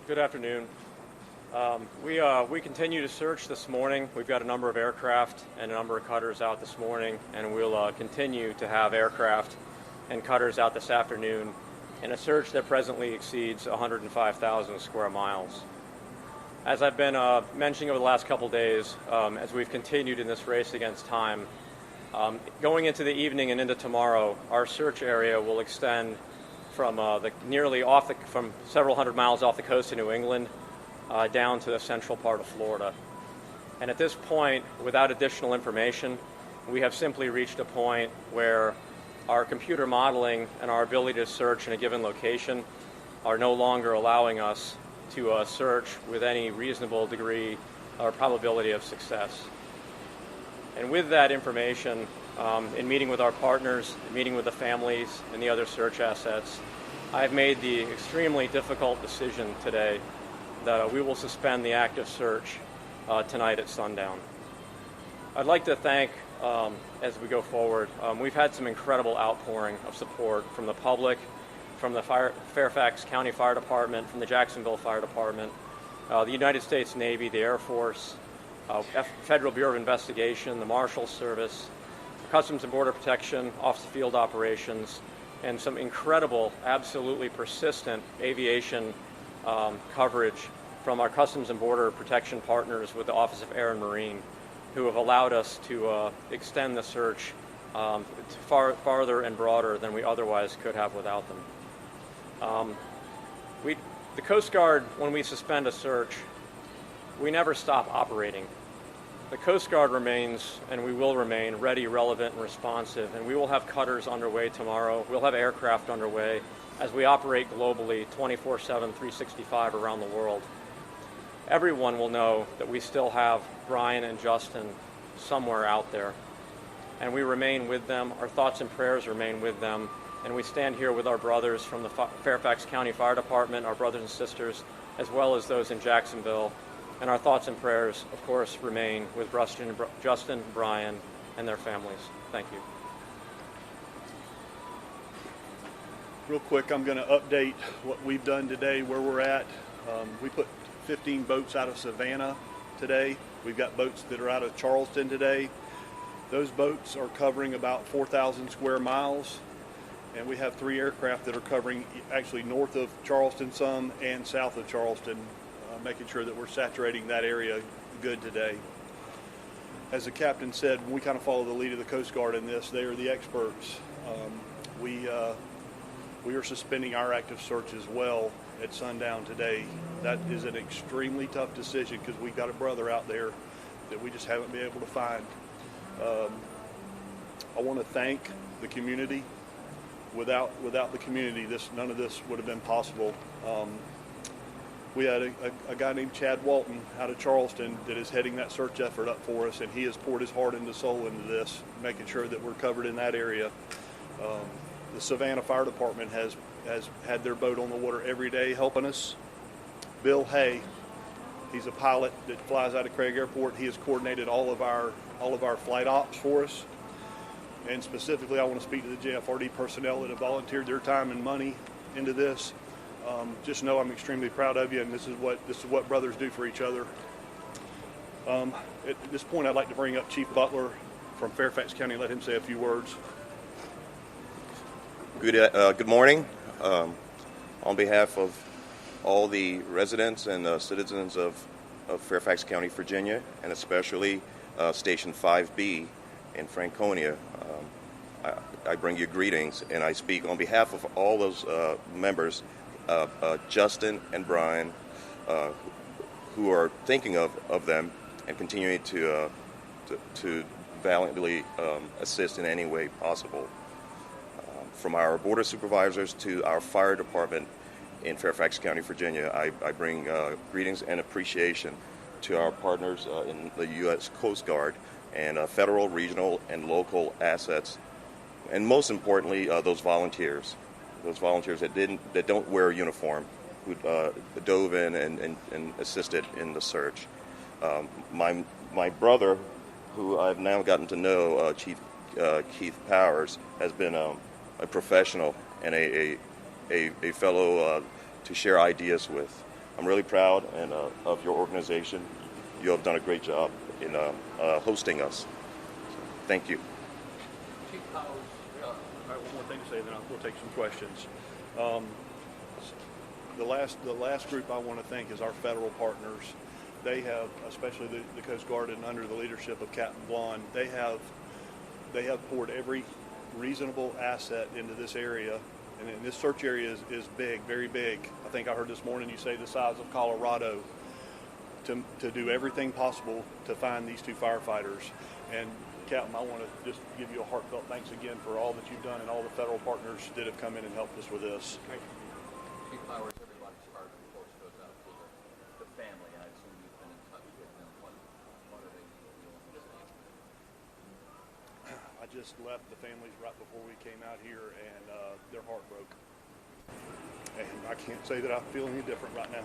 Good afternoon. We continue to search this morning. We've got a number of aircraft and a number of cutters out this morning, and we'll continue to have aircraft and cutters out this afternoon in a search that presently exceeds 105,000 square miles. As I've been mentioning over the last couple days, as we've continued in this race against time, going into the evening and into tomorrow, our search area will extend from from several hundred miles off the coast of New England down to the central part of Florida. And at this point, without additional information, we have simply reached a point where our computer modeling and our ability to search in a given location are no longer allowing us to search with any reasonable degree or probability of success. And with that information, in meeting with our partners, meeting with the families and the other search assets, I've made the extremely difficult decision today that we will suspend the active search tonight at sundown. I'd like to thank, as we go forward, we've had some incredible outpouring of support from the public, from the Fairfax County Fire Department, from the Jacksonville Fire Department, the United States Navy, the Air Force, Federal Bureau of Investigation, the Marshals Service, Customs and Border Protection, Office of Field Operations, and some incredible, absolutely persistent aviation coverage from our Customs and Border Protection partners with the Office of Air and Marine, who have allowed us to extend the search farther and broader than we otherwise could have without them. The Coast Guard, when we suspend a search, we never stop operating. The Coast Guard remains, and we will remain, ready, relevant, and responsive, and we will have cutters underway tomorrow. We'll have aircraft underway as we operate globally 24/7, 365 around the world. Everyone will know that we still have Brian and Justin somewhere out there, and we remain with them. Our thoughts and prayers remain with them, and we stand here with our brothers from the Fairfax County Fire Department, our brothers and sisters, as well as those in Jacksonville. And our thoughts and prayers, of course, remain with Justin, Brian, and their families. Thank you. Real quick, I'm going to update what we've done today, where we're at. We put 15 boats out of Savannah today. We've got boats that are out of Charleston today. Those boats are covering about 4,000 square miles. And we have 3 aircraft that are covering actually north of Charleston some and south of Charleston, making sure that we're saturating that area good today. As the captain said, we kind of follow the lead of the Coast Guard in this. They are the experts. We are suspending our active search as well at sundown today. That is an extremely tough decision because we've got a brother out there that we just haven't been able to find. I want to thank the community. Without the community, none of this would have been possible. We had a guy named Chad Walton out of Charleston that is heading that search effort up for us, and he has poured his heart and soul into this, making sure that we're covered in that area. The Savannah Fire Department has had their boat on the water every day helping us. Bill Hay, he's a pilot that flies out of Craig Airport. He has coordinated all of our flight ops for us. And specifically, I want to speak to the JFRD personnel that have volunteered their time and money into this. Just know I'm extremely proud of you, and this is what brothers do for each other. At this point, I'd like to bring up Chief Butler from Fairfax County and let him say a few words. Good morning. On behalf of all the residents and citizens of Fairfax County, Virginia, and especially Station 5B in Franconia, I bring you greetings, and I speak on behalf of all those members, Justin and Brian, who are thinking of them and continuing to valiantly assist in any way possible. From our border supervisors to our fire department in Fairfax County, Virginia, I bring greetings and appreciation to our partners in the U.S. Coast Guard and federal, regional, and local assets, and most importantly, those volunteers that don't wear a uniform, who dove in and assisted in the search. My brother, who I've now gotten to know, Chief Keith Powers, has been a professional and a fellow to share ideas with. I'm really proud of your organization. You have done a great job in hosting us. So, thank you. Chief Powers, all right, one more thing to say, then we'll take some questions. The last group I want to thank is our federal partners. They have, especially the Coast Guard and under the leadership of Captain Blond, they have poured every reasonable asset into this area. And this search area is big, very big. I think I heard this morning you say the size of Colorado, to do everything possible to find these two firefighters. And Captain, I want to just give you a heartfelt thanks again for all that you've done and all the federal partners that have come in and helped us with this. Thank you. Chief Powers, everybody's heart, of course, goes out to the family. I assume you've been in touch with them. What are they feeling this evening? I just left the families right before we came out here, and their heart broke. And I can't say that I feel any different right now.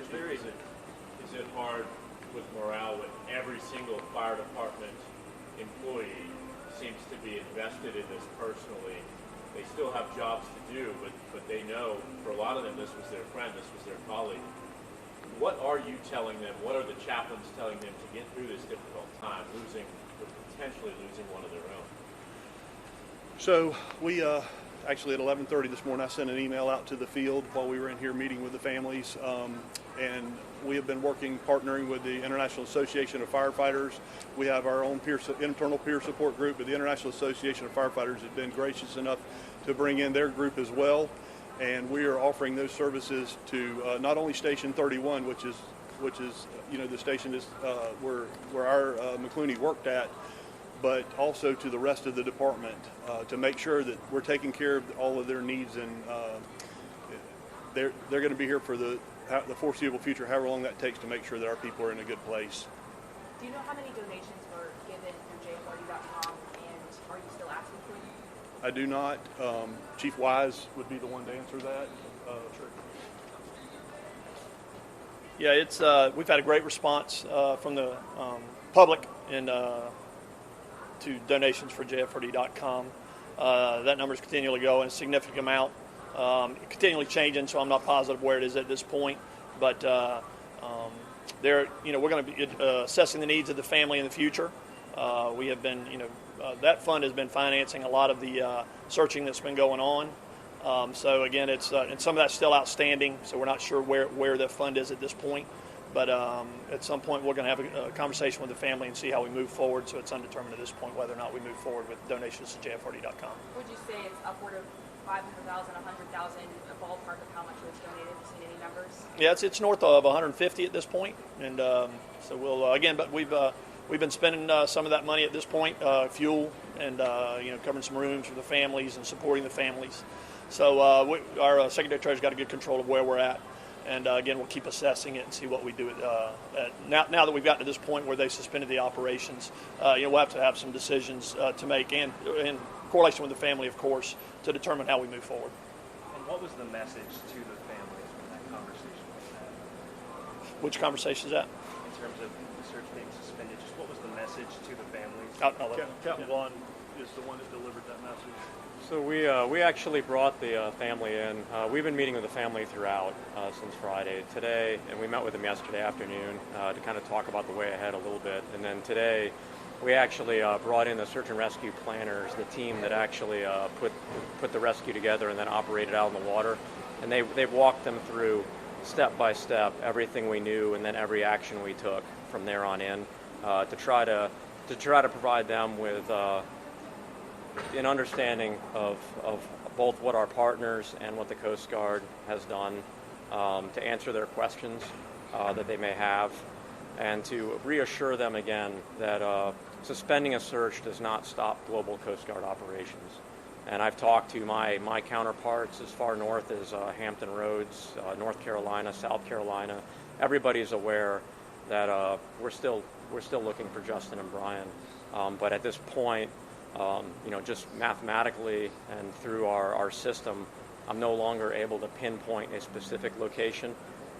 Is it hard with morale when every single fire department employee seems to be invested in this personally? They still have jobs to do, but they know for a lot of them this was their friend, this was their colleague. What are you telling them? What are the chaplains telling them to get through this difficult time, potentially losing one of their own? So we actually at 11:30 this morning, I sent an email out to the field while we were in here meeting with the families, and we have been partnering with the International Association of Firefighters. We have our own internal peer support group, but the International Association of Firefighters has been gracious enough to bring in their group as well, and we are offering those services to not only Station 31, which is the station is where our McClooney worked at, but also to the rest of the department to make sure that we're taking care of all of their needs, and they're going to be here for the foreseeable future, however long that takes, to make sure that our people are in a good place. Do you know how many donations were given through JFRD.com, and are you still asking for them? I do not. Chief Wise would be the one to answer that. Sure. Yeah, it's we've had a great response from the public and to donations for JFRD.com. That number is continually going, a significant amount, continually changing. So I'm not positive where it is at this point, but we're going to be assessing the needs of the family in the future. We have been, that fund has been financing a lot of the searching that's been going on. So again, it's and some of that's still outstanding. So we're not sure where the fund is at this point. But at some point, we're going to have a conversation with the family and see how we move forward. So it's undetermined at this point whether or not we move forward with donations to JFRD.com. Would you say it's upward of 500,000, 100,000, a ballpark of how much was donated? Have you seen any numbers? Yeah, it's north of 150 at this point, and so we'll again. But we've been spending some of that money at this point, fuel and covering some rooms for the families and supporting the families. So our Secretary Treasurer's got a good control of where we're at. And again, we'll keep assessing it and see what we do. Now that we've gotten to this point where they suspended the operations, we'll have to have some decisions to make, and in correlation with the family, of course, to determine how we move forward. And what was the message to the families when that conversation was had? Which conversation is that? In terms of the search being suspended, just what was the message to the families? Captain Blond is the one that delivered that message. So we actually brought the family in. We've been meeting with the family throughout since Friday. Today, and we met with them yesterday afternoon to kind of talk about the way ahead a little bit. And then today, we actually brought in the search and rescue planners, the team that actually put the rescue together and then operated out in the water. And they've walked them through step by step everything we knew, and then every action we took from there on in to try to provide them with an understanding of both what our partners and what the Coast Guard has done to answer their questions that they may have, and to reassure them again that suspending a search does not stop global Coast Guard operations. And I've talked to my counterparts as far north as Hampton Roads, North Carolina, South Carolina. Everybody's aware that we're still looking for Justin and Brian, but at this point, just mathematically and through our system, I'm no longer able to pinpoint a specific location.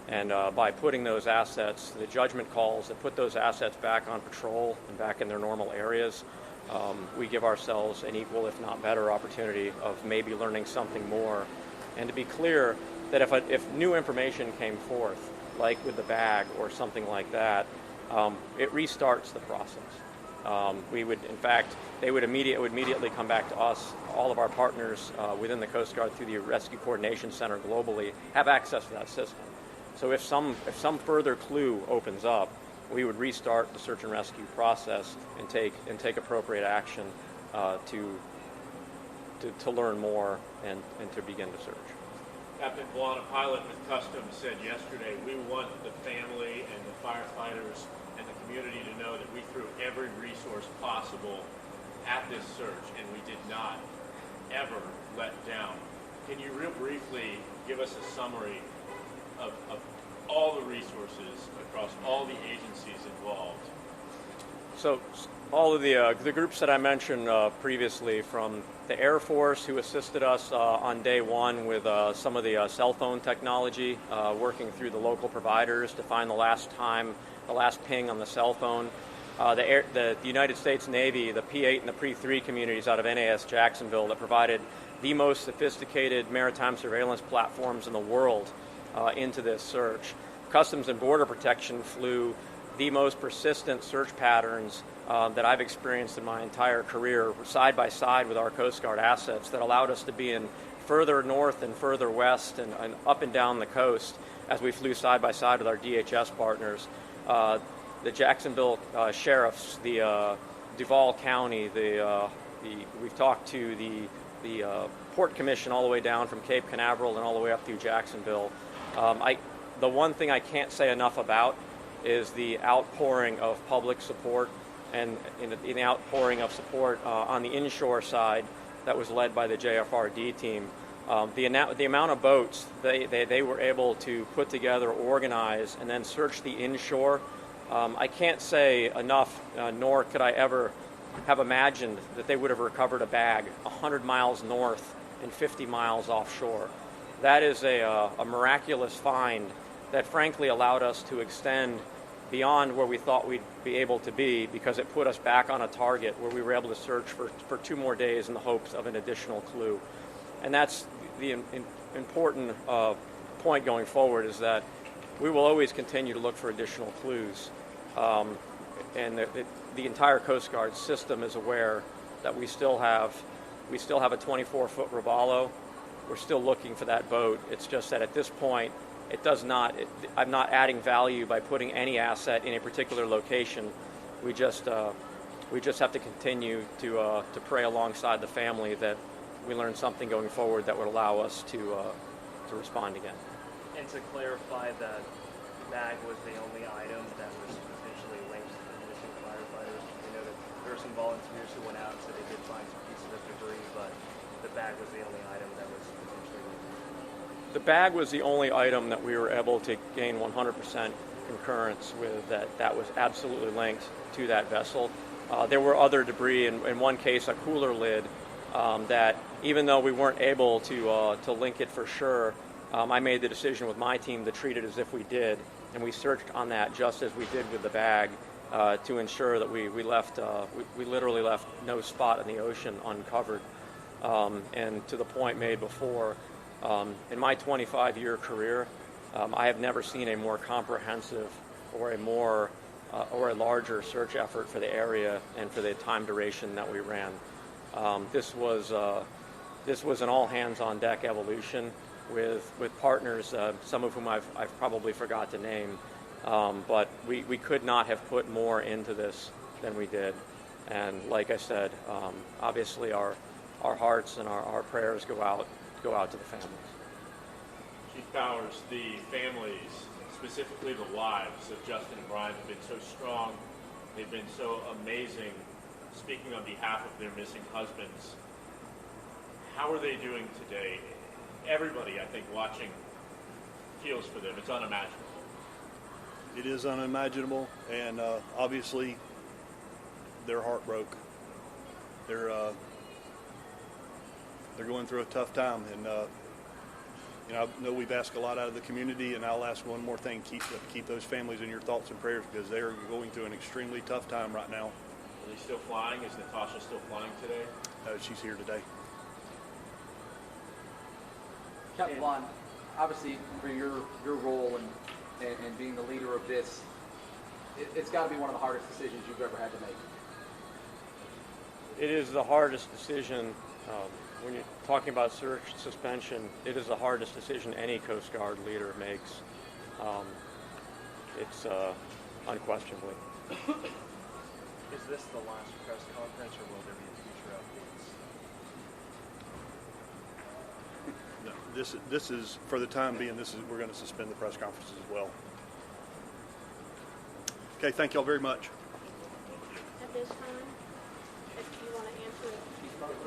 And by putting those assets, the judgment calls that put those assets back on patrol and back in their normal areas, we give ourselves an equal, if not better, opportunity of maybe learning something more And to be clear, that if new information came forth, like with the bag or something like that, it restarts the process. We would, in fact, it would immediately come back to us. All of our partners within the Coast Guard through the Rescue Coordination Center globally have access to that system. So if some further clue opens up, we would restart the search and rescue process and take appropriate action to learn more and to begin to search. Captain Blunt, a pilot with Customs, said yesterday, we want the family and the firefighters and the community to know that we threw every resource possible at this search, and we did not ever let down. Can you real briefly give us a summary of all the resources across all the agencies involved? So all of the groups that I mentioned previously, from the Air Force, who assisted us on day one with some of the cell phone technology, working through the local providers to find the last ping on the cell phone. The United States Navy, the P-8 and the P-3 communities out of NAS Jacksonville that provided the most sophisticated maritime surveillance platforms in the world into this search. Customs and Border Protection flew the most persistent search patterns that I've experienced in my entire career, side by side with our Coast Guard assets, that allowed us to be in further north and further west and up and down the coast as we flew side by side with our DHS partners. The Jacksonville sheriffs, the Duval County, we've talked to the Port Commission all the way down from Cape Canaveral and all the way up through Jacksonville. The one thing I can't say enough about is the outpouring of public support and in the outpouring of support on the inshore side that was led by the JFRD team. The amount of boats they were able to put together, organize, and then search the inshore, I can't say enough, nor could I ever have imagined that they would have recovered a bag 100 miles north and 50 miles offshore. That is a miraculous find that frankly allowed us to extend beyond where we thought we'd be able to be, because it put us back on a target where we were able to search for 2 more days in the hopes of an additional clue. And that's the important point going forward, is that we will always continue to look for additional clues. And the entire Coast Guard system is aware that we still have a 24-foot Robalo. We're still looking for that boat. It's just that at this point, I'm not adding value by putting any asset in a particular location. We just have to continue to pray alongside the family that we learn something going forward that would allow us to respond again. And to clarify, that bag was the only item that was potentially linked to the missing firefighters. We know that there were some volunteers who went out and said they did find some pieces of debris, but the bag was the only item that was potentially linked. The bag was the only item that we were able to gain 100% concurrence with, that was absolutely linked to that vessel. There were other debris, in one case a cooler lid, that even though we weren't able to link it for sure, I made the decision with my team to treat it as if we did, and we searched on that just as we did with the bag to ensure that we literally left no spot in the ocean uncovered. And to the point made before, in my 25-year career, I have never seen a more comprehensive or a larger search effort for the area and for the time duration that we ran. This was an all-hands-on-deck evolution with partners, some of whom I've probably forgot to name, but we could not have put more into this than we did. And like I said, obviously our hearts and our prayers go out to the families. Chief Powers, the families, specifically the wives of Justin and Brian, have been so strong. They've been so amazing, speaking on behalf of their missing husbands. How are they doing today? Everybody, I think, watching feels for them. It's unimaginable. It is unimaginable, and obviously they're heartbroken. They're going through a tough time, and I know we've asked a lot out of the community, and I'll ask one more thing: keep those families in your thoughts and prayers, because they are going through an extremely tough time right now. Are they still flying? Is Natasha still flying today? She's here today. Captain Vaughn, obviously for your role and being the leader of this, it's got to be one of the hardest decisions you've ever had to make. It is the hardest decision. When you're talking about search suspension, it is the hardest decision any Coast Guard leader makes. It's unquestionably. Is this the last press conference, or will there be future updates? No, this is, for the time being, we're going to suspend the press conferences as well. Okay, thank y'all very much. At this time, if you want to answer